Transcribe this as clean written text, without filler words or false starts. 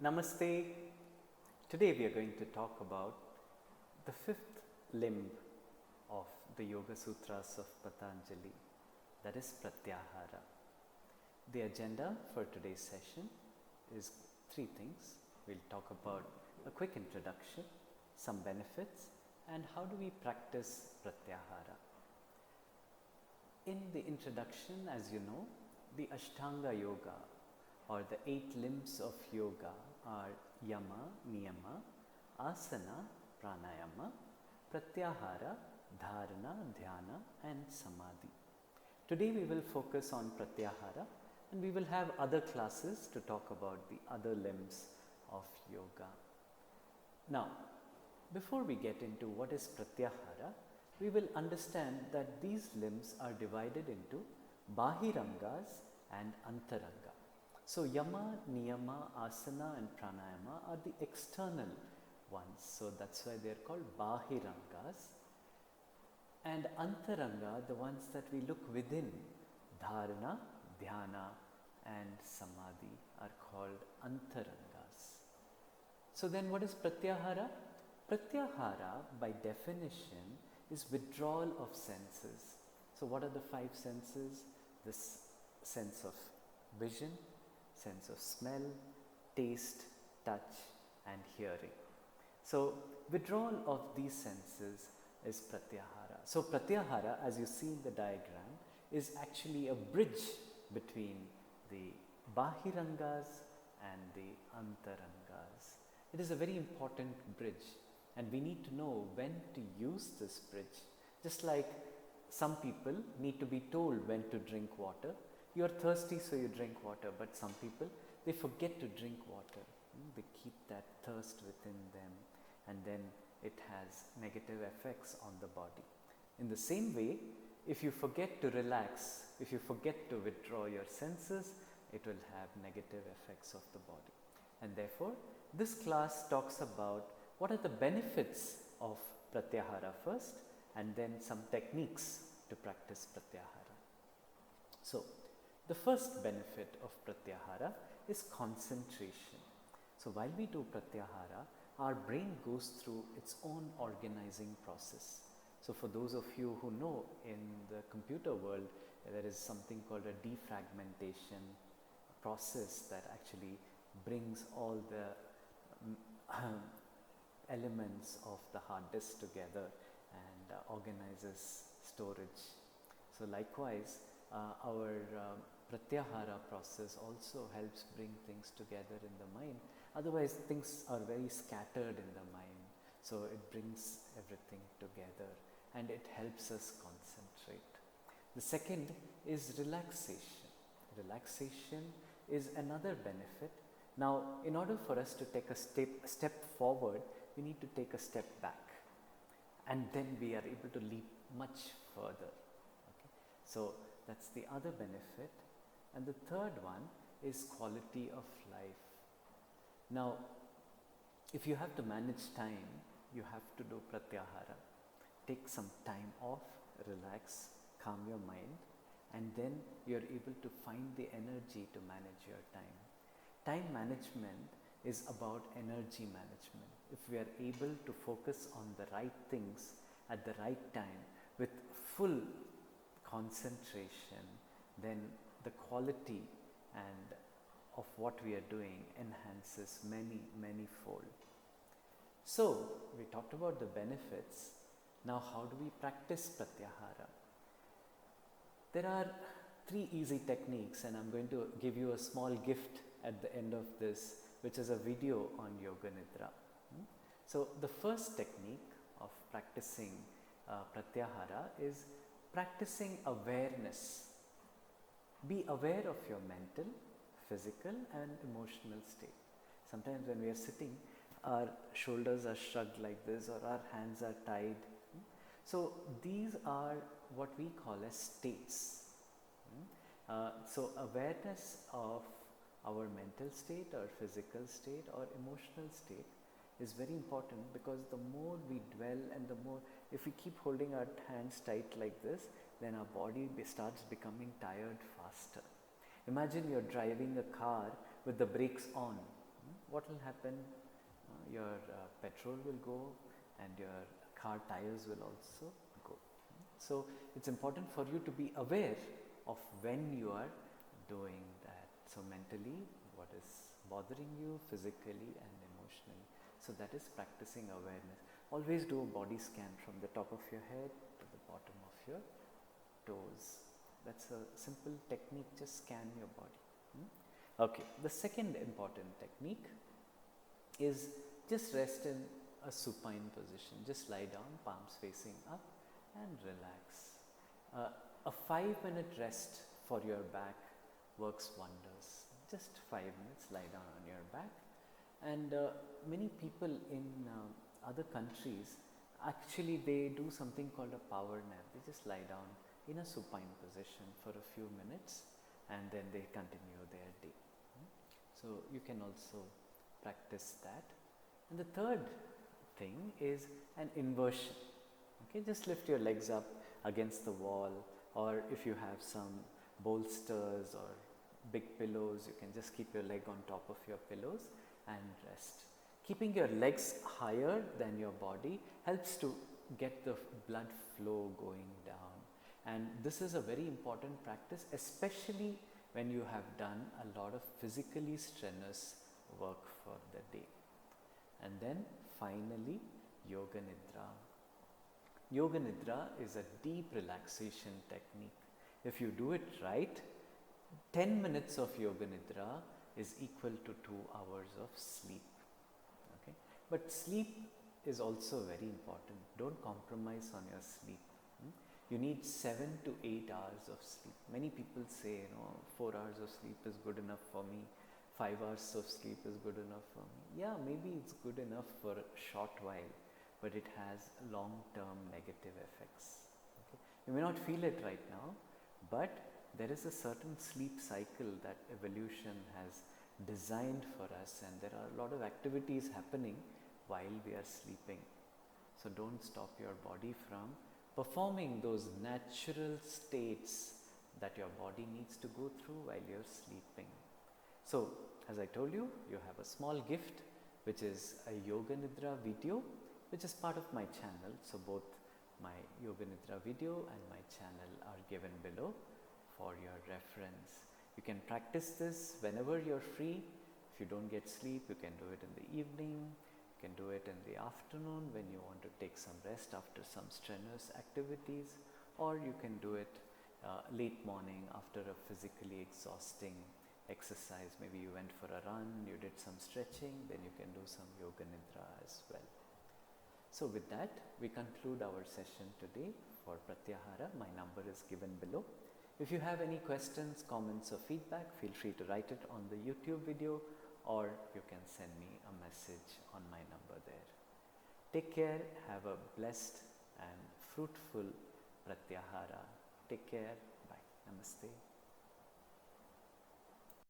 Namaste. Today we are going to talk about the fifth limb of the Yoga Sutras of Patanjali, that is Pratyahara. The agenda for today's session is three things. We'll talk about a quick introduction, some benefits, and how do we practice Pratyahara. In the introduction, as you know, the Ashtanga Yoga or the 8 limbs of yoga are Yama, Niyama, Asana, Pranayama, Pratyahara, Dharana, Dhyana and Samadhi. Today we will focus on Pratyahara and we will have other classes to talk about the other limbs of yoga. Now, before we get into what is Pratyahara, we will understand that these limbs are divided into Bahirangas and Antaranga. So Yama, Niyama, Asana and Pranayama are the external ones. So that's why they are called Bahirangas. And Antaranga, the ones that we look within, Dharana, Dhyana and Samadhi are called Antarangas. So then what is Pratyahara? Pratyahara by definition is withdrawal of senses. So what are the 5 senses? This sense of vision, sense of smell, taste, touch and hearing. So withdrawal of these senses is Pratyahara. So Pratyahara, as you see in the diagram, is actually a bridge between the Bahirangas and the Antarangas. It is a very important bridge and we need to know when to use this bridge. Just like some people need to be told when to drink water. You are thirsty, so you drink water, but some people, they forget to drink water. They keep that thirst within them and then it has negative effects on the body. In the same way, if you forget to relax, if you forget to withdraw your senses, it will have negative effects of the body. And therefore, this class talks about what are the benefits of Pratyahara first and then some techniques to practice Pratyahara. So, the first benefit of Pratyahara is concentration. So while we do Pratyahara, our brain goes through its own organizing process. So for those of you who know, in the computer world, there is something called a defragmentation process that actually brings all the elements of the hard disk together and organizes storage. So likewise, our Pratyahara process also helps bring things together in the mind. Otherwise, things are very scattered in the mind. So it brings everything together and it helps us concentrate. The second is relaxation. Relaxation is another benefit. Now, in order for us to take a step forward, we need to take a step back. And then we are able to leap much further. Okay? So that's the other benefit. And the third one is quality of life. Now, if you have to manage time, you have to do Pratyahara. Take some time off, relax, calm your mind, and then you're able to find the energy to manage your time. Time management is about energy management. If we are able to focus on the right things at the right time with full concentration, then the quality and of what we are doing enhances many fold. So we talked about the benefits. Now how do we practice Pratyahara? There are 3 easy techniques and I'm going to give you a small gift at the end of this, which is a video on Yoga Nidra. So the first technique of practicing Pratyahara is practicing awareness. Be aware of your mental, physical and emotional state. Sometimes when we are sitting, our shoulders are shrugged like this or our hands are tied. So these are what we call as states. So awareness of our mental state or physical state or emotional state is very important, because the more we dwell and the more, if we keep holding our hands tight like this, then our body starts becoming tired faster. Imagine you're driving a car with the brakes on. what will happen? Your petrol will go and your car tires will also go. So it's important for you to be aware of when you are doing that. So mentally, what is bothering you physically and emotionally. So that is practicing awareness. Always do a body scan from the top of your head to the bottom of your toes. That's a simple technique, just scan your body. Okay, the second important technique is just rest in a supine position. Just lie down, palms facing up and relax. A 5-minute rest for your back works wonders. Just 5 minutes, lie down on your back. And many people in other countries, actually they do something called a power nap. They just lie down in a supine position for a few minutes and then they continue their day. So you can also practice that. And the third thing is an inversion. Okay, just lift your legs up against the wall, or if you have some bolsters or big pillows, you can just keep your leg on top of your pillows and rest. Keeping your legs higher than your body helps to get the blood flow going down. And this is a very important practice, especially when you have done a lot of physically strenuous work for the day. And then finally, Yoga Nidra. Yoga Nidra is a deep relaxation technique. If you do it right, 10 minutes of Yoga Nidra is equal to 2 hours of sleep. Okay? But sleep is also very important. Don't compromise on your sleep. You need 7 to 8 hours of sleep. Many people say, 4 hours of sleep is good enough for me. 5 hours of sleep is good enough for me. Yeah, maybe it's good enough for a short while, but it has long-term negative effects. Okay? You may not feel it right now, but there is a certain sleep cycle that evolution has designed for us, and there are a lot of activities happening while we are sleeping. So don't stop your body from performing those natural states that your body needs to go through while you're sleeping. So, as I told you, you have a small gift, which is a Yoga Nidra video, which is part of my channel. So both my Yoga Nidra video and my channel are given below for your reference. You can practice this whenever you're free. If you don't get sleep, you can do it in the evening. You can do it in the afternoon when you want to take some rest after some strenuous activities, or you can do it late morning after a physically exhausting exercise. Maybe you went for a run, you did some stretching, then you can do some Yoga Nidra as well. So with that, we conclude our session today for Pratyahara. My number is given below. If you have any questions, comments or feedback, feel free to write it on the YouTube video, or you can send me a message on my number there. Take care, have a blessed and fruitful Pratyahara. Take care, bye, namaste.